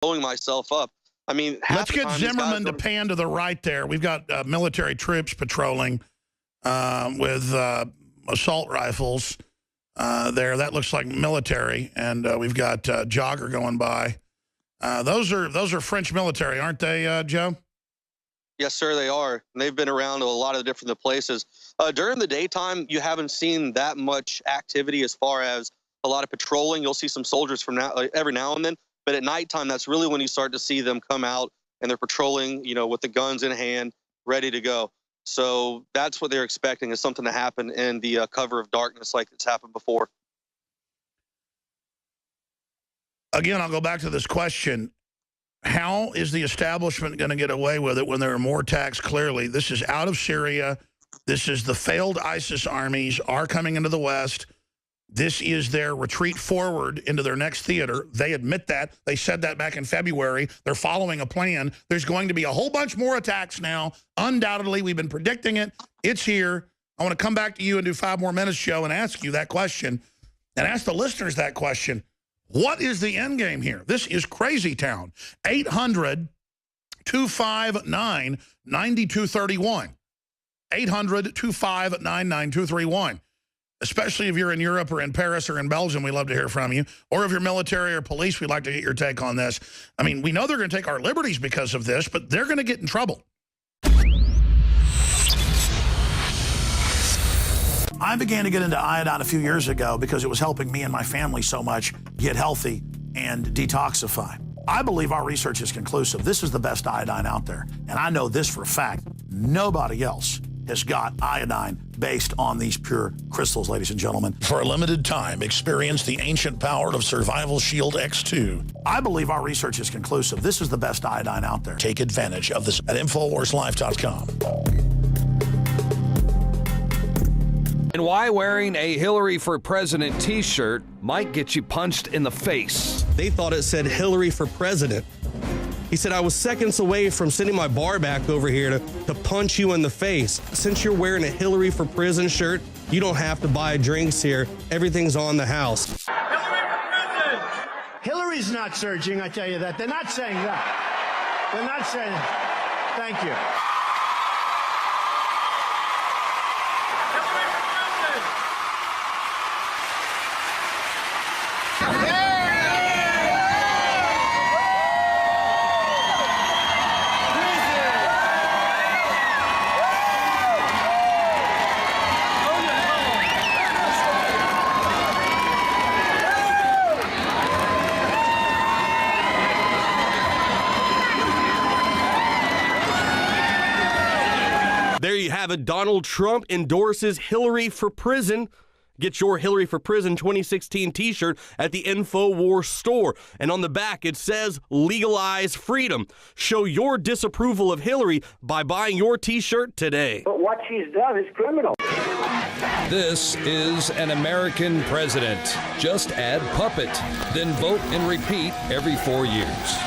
blowing myself up. I mean, let's get Zimmerman to pan to the right there. We've got military troops patrolling with assault rifles there. That looks like military, and we've got Jogger going by. Those are French military, aren't they, Joe? Yes, sir, they are. And they've been around a lot of different places. During the daytime, you haven't seen that much activity as far as a lot of patrolling. You'll see some soldiers from every now and then. But at nighttime, that's really when you start to see them come out and they're patrolling, with the guns in hand, ready to go. So that's what they're expecting, is something to happen in the cover of darkness like it's happened before. Again, I'll go back to this question. How is the establishment going to get away with it when there are more attacks? Clearly, this is out of Syria. This is the failed ISIS armies are coming into the West. This is their retreat forward into their next theater. They admit that. They said that back in February. They're following a plan. There's going to be a whole bunch more attacks now. Undoubtedly, we've been predicting it. It's here. I want to come back to you and do 5 more minutes, Joe, and ask you that question and ask the listeners that question. What is the end game here? This is crazy town. 800-259-9231. 800-259-9231. Especially if you're in Europe or in Paris or in Belgium, we'd love to hear from you. Or if you're military or police, we'd like to get your take on this. I mean, we know they're going to take our liberties because of this, but they're going to get in trouble. I began to get into iodine a few years ago because it was helping me and my family so much get healthy and detoxify. I believe our research is conclusive. This is the best iodine out there. And I know this for a fact. Nobody else has got iodine based on these pure crystals, ladies and gentlemen. For a limited time, experience the ancient power of Survival Shield X2. I believe our research is conclusive. This is the best iodine out there. Take advantage of this at InfoWarsLife.com. And why wearing a Hillary for President t-shirt might get you punched in the face. They thought it said Hillary for President. He said, I was seconds away from sending my bar back over here to punch you in the face. Since you're wearing a Hillary for Prison shirt, you don't have to buy drinks here. Everything's on the house. Hillary for President! Hillary's not surging, I tell you that. They're not saying that. They're not saying that. Thank you. There you have it. Donald Trump endorses Hillary for Prison. Get your Hillary for Prison 2016 t-shirt at the InfoWars store. And on the back, it says, legalize freedom. Show your disapproval of Hillary by buying your t-shirt today. But what she's done is criminal. This is an American president. Just add puppet, then vote and repeat every 4 years.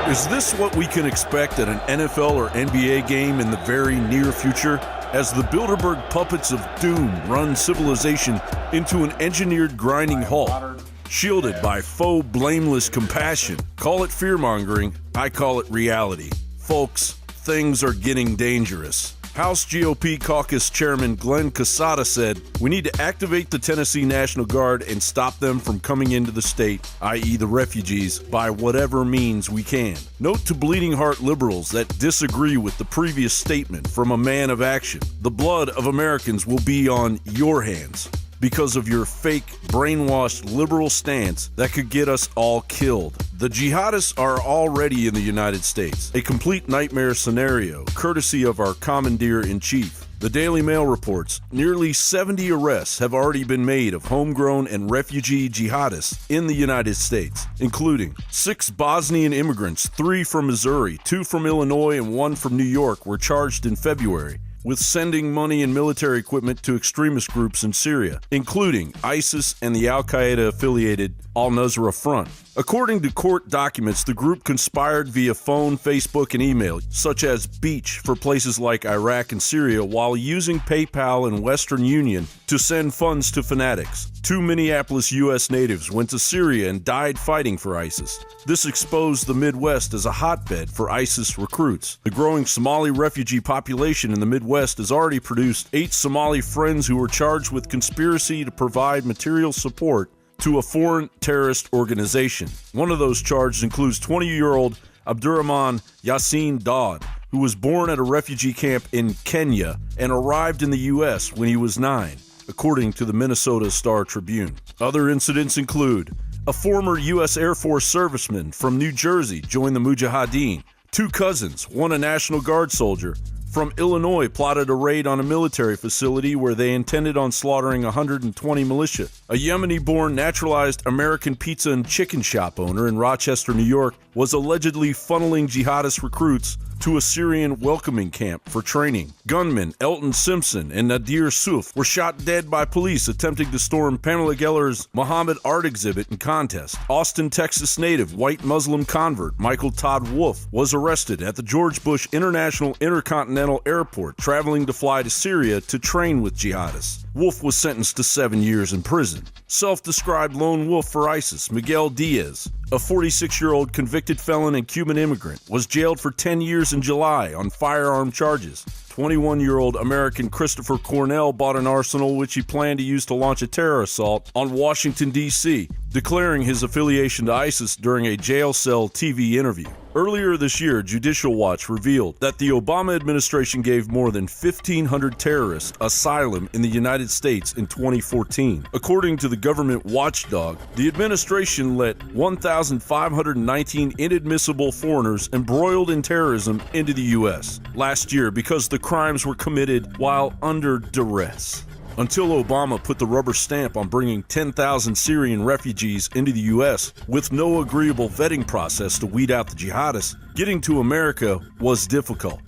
Is this what we can expect at an NFL or NBA game in the very near future? As the Bilderberg puppets of doom run civilization into an engineered grinding halt, shielded by faux blameless compassion. Call it fear-mongering, I call it reality. Folks, things are getting dangerous. House GOP caucus chairman Glenn Casada said, we need to activate the Tennessee National Guard and stop them from coming into the state, i.e. the refugees, by whatever means we can. Note to bleeding heart liberals that disagree with the previous statement from a man of action. The blood of Americans will be on your hands because of your fake, brainwashed liberal stance that could get us all killed. The jihadists are already in the United States, a complete nightmare scenario, courtesy of our commandeer-in-chief. The Daily Mail reports nearly 70 arrests have already been made of homegrown and refugee jihadists in the United States, including 6 Bosnian immigrants, 3 from Missouri, 2 from Illinois, and 1 from New York were charged in February. with sending money and military equipment to extremist groups in Syria, including ISIS and the al-Qaeda-affiliated al-Nusra Front. According to court documents, the group conspired via phone, Facebook, and email, such as Beach for places like Iraq and Syria, while using PayPal and Western Union to send funds to fanatics. 2 Minneapolis U.S. natives went to Syria and died fighting for ISIS. This exposed the Midwest as a hotbed for ISIS recruits. The growing Somali refugee population in the Midwest has already produced 8 Somali friends who were charged with conspiracy to provide material support to a foreign terrorist organization. One of those charges includes 20-year-old Abdurrahman Yassin Daud, who was born at a refugee camp in Kenya and arrived in the U.S. when he was 9, according to the Minnesota Star Tribune. Other incidents include a former U.S. Air Force serviceman from New Jersey joined the Mujahideen. 2 cousins, one a National Guard soldier, from Illinois plotted a raid on a military facility where they intended on slaughtering 120 militia. A Yemeni-born naturalized American pizza and chicken shop owner in Rochester, New York, was allegedly funneling jihadist recruits to a Syrian welcoming camp for training. Gunmen Elton Simpson and Nadir Souf were shot dead by police attempting to storm Pamela Geller's Muhammad art exhibit and contest. Austin, Texas native white Muslim convert Michael Todd Wolf was arrested at the George Bush International Intercontinental Airport, traveling to fly to Syria to train with jihadists. Wolf was sentenced to 7 years in prison. Self-described lone wolf for ISIS, Miguel Diaz, a 46-year-old convicted felon and Cuban immigrant, was jailed for 10 years in July on firearm charges. 21-year-old American Christopher Cornell bought an arsenal which he planned to use to launch a terror assault on Washington, D.C., declaring his affiliation to ISIS during a jail cell TV interview. Earlier this year, Judicial Watch revealed that the Obama administration gave more than 1,500 terrorists asylum in the United States in 2014. According to the government watchdog, the administration let 1,519 inadmissible foreigners embroiled in terrorism into the U.S. last year because the crimes were committed while under duress. Until Obama put the rubber stamp on bringing 10,000 Syrian refugees into the U.S. with no agreeable vetting process to weed out the jihadists, getting to America was difficult.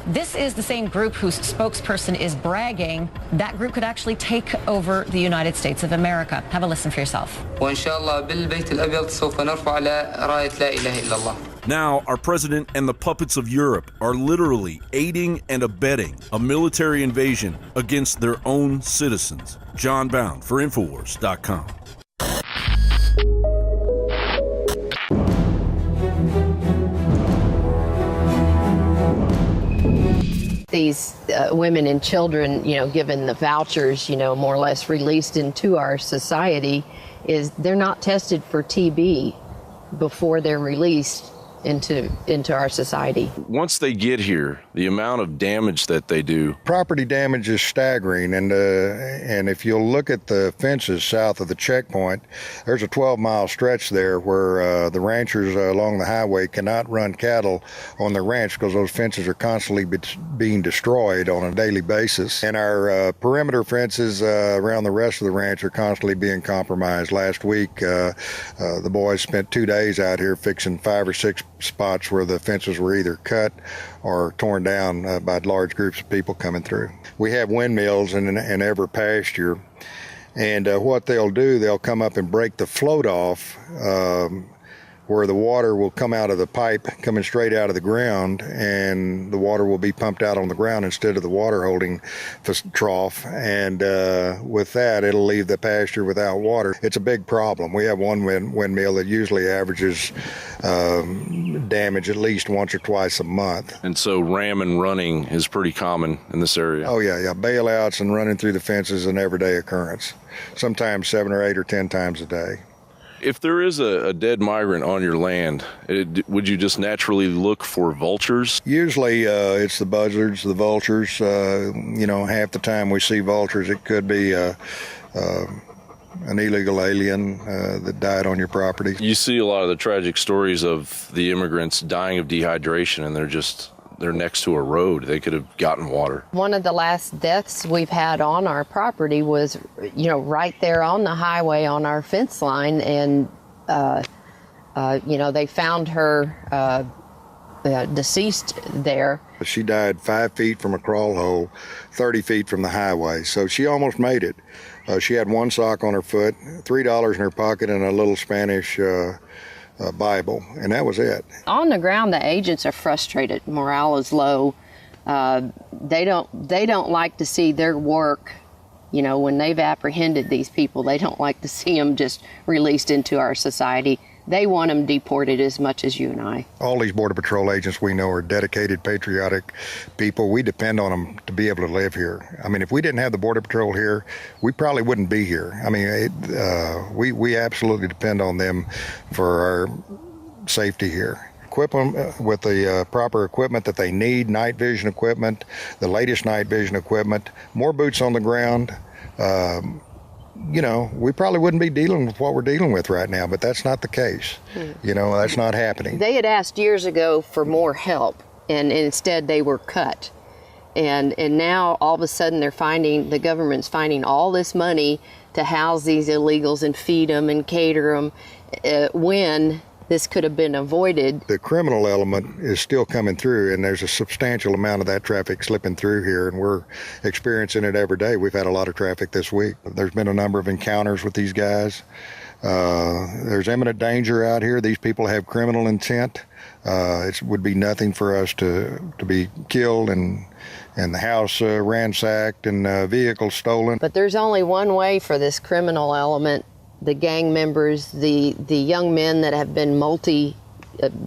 This is the same group whose spokesperson is bragging that group could actually take over the United States of America. Have a listen for yourself. Now, our president and the puppets of Europe are literally aiding and abetting a military invasion against their own citizens. John Bound for INFOWARS.com. These women and children, given the vouchers, more or less released into our society, is they're not tested for TB before they're released into our society. Once they get here, the amount of damage that they do. Property damage is staggering, and if you'll look at the fences south of the checkpoint, there's a 12-mile stretch there where the ranchers along the highway cannot run cattle on their ranch because those fences are constantly being destroyed on a daily basis. And our perimeter fences around the rest of the ranch are constantly being compromised. Last week, the boys spent 2 days out here fixing 5 or 6 spots where the fences were either cut or torn down by large groups of people coming through. We have windmills in every pasture, and what they'll do, they'll come up and break the float off where the water will come out of the pipe coming straight out of the ground, and the water will be pumped out on the ground instead of the water holding trough, and with that it'll leave the pasture without water. It's a big problem. We have one windmill that usually averages damage at least once or twice a month. And so ram and running is pretty common in this area. Oh yeah, bailouts and running through the fences is an everyday occurrence, sometimes 7 or 8 or 10 times a day. If there is a dead migrant on your land, would you just naturally look for vultures? Usually it's the buzzards, the vultures. Half the time we see vultures, it could be an illegal alien that died on your property. You see a lot of the tragic stories of the immigrants dying of dehydration, and they're next to a road. They could have gotten water. One of the last deaths we've had on our property was, right there on the highway on our fence line. And, they found her deceased there. She died 5 feet from a crawl hole, 30 feet from the highway, so she almost made it. She had one sock on her foot, $3 in her pocket, and a little Spanish Bible, and that was it. On the ground, the agents are frustrated. Morale is low. They don't like to see their work. You know, when they've apprehended these people, they don't like to see them just released into our society. They want them deported as much as you and I. All these Border Patrol agents we know are dedicated, patriotic people. We depend on them to be able to live here. I mean, if we didn't have the Border Patrol here, we probably wouldn't be here. I mean, we absolutely depend on them for our safety here. Equip them with the proper equipment that they need, night vision equipment, the latest night vision equipment, more boots on the ground. You know, we probably wouldn't be dealing with what we're dealing with right now, but that's not the case. You know, that's not happening. They had asked years ago for more help, and instead they were cut. And now all of a sudden the government's finding all this money to house these illegals and feed them and cater them when this could have been avoided. The criminal element is still coming through, and there's a substantial amount of that traffic slipping through here, and we're experiencing it every day. We've had a lot of traffic this week. There's been a number of encounters with these guys. There's imminent danger out here. These people have criminal intent. It would be nothing for us to be killed and the house ransacked and vehicles stolen. But there's only one way for this criminal element, the gang members, the young men that have been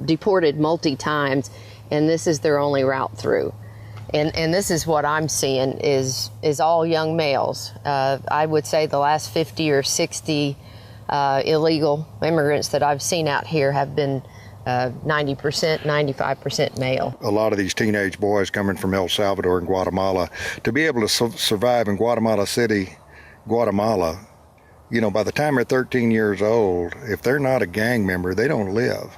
deported multi times, and this is their only route through. And this is what I'm seeing is all young males. I would say the last 50 or 60 illegal immigrants that I've seen out here have been 90%, 95% male. A lot of these teenage boys coming from El Salvador and Guatemala, to be able to survive in Guatemala City, Guatemala, you know, by the time they're 13 years old, if they're not a gang member, they don't live.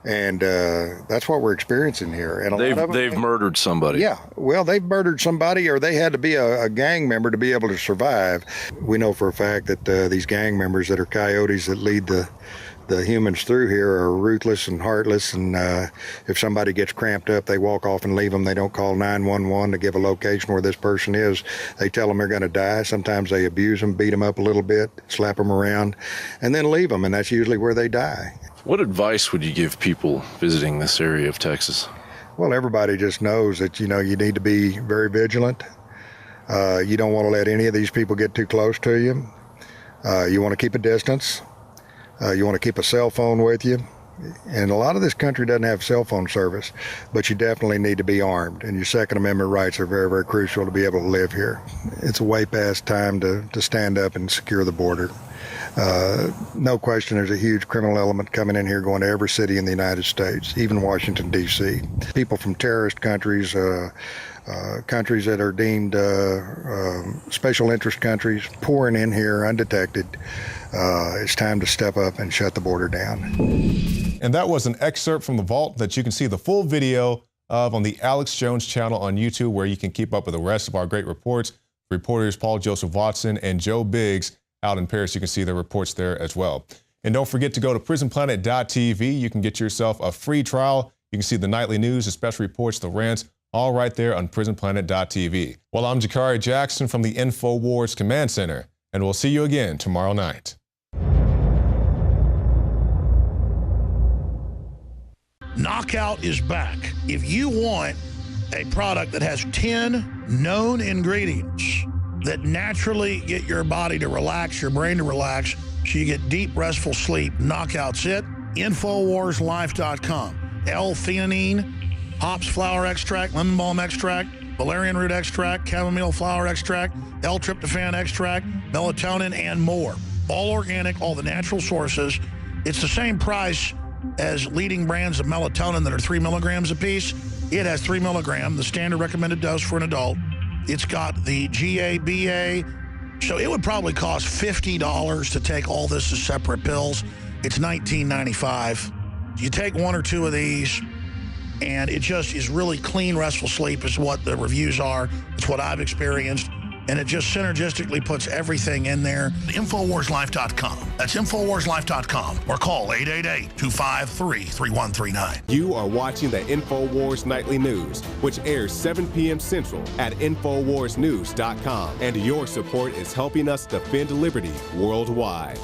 And that's what we're experiencing here. And they've murdered somebody. Yeah, well, they've murdered somebody, or they had to be a gang member to be able to survive. We know for a fact that these gang members that are coyotes that lead the humans through here are ruthless and heartless, and if somebody gets cramped up, they walk off and leave them. They don't call 911 to give a location where this person is. They tell them they're going to die. Sometimes they abuse them, beat them up a little bit, slap them around, and then leave them, and that's usually where they die. What advice would you give people visiting this area of Texas? Well, everybody just knows that, you know, you need to be very vigilant. You don't want to let any of these people get too close to you. You want to keep a distance. You want to keep a cell phone with you. And a lot of this country doesn't have cell phone service, but you definitely need to be armed. And your Second Amendment rights are very, very crucial to be able to live here. It's a way past time to stand up and secure the border. No question there's a huge criminal element coming in here, going to every city in the United States, even Washington, D.C. People from terrorist countries, countries that are deemed special interest countries, pouring in here undetected. It's time to step up and shut the border down. And that was an excerpt from The Vault that you can see the full video of on the Alex Jones channel on YouTube, where you can keep up with the rest of our great reports. Reporters Paul Joseph Watson and Joe Biggs out in Paris. You can see their reports there as well. And don't forget to go to prisonplanet.tv. You can get yourself a free trial. You can see the nightly news, the special reports, the rants, all right there on prisonplanet.tv. Well, I'm Jakari Jackson from the INFOWARS Command Center, and we'll see you again tomorrow night. Knockout is back. If you want a product that has 10 known ingredients that naturally get your body to relax, your brain to relax, so you get deep, restful sleep, Knockout's it. InfoWarsLife.com. L-theanine, hops flower extract, lemon balm extract, valerian root extract, chamomile flower extract, L-tryptophan extract, melatonin, and more. All organic, all the natural sources. It's the same price as leading brands of melatonin that are 3 milligrams apiece. It has 3 milligrams, the standard recommended dose for an adult. It's got the GABA, so it would probably cost $50 to take all this as separate pills. It's $19.95. You take one or two of these, and it just is really clean, restful sleep is what the reviews are. It's what I've experienced. and it just synergistically puts everything in there. InfoWarsLife.com. That's InfoWarsLife.com, or call 888-253-3139. You are watching the InfoWars Nightly News, which airs 7 p.m. Central at InfoWarsNews.com. And your support is helping us defend liberty worldwide.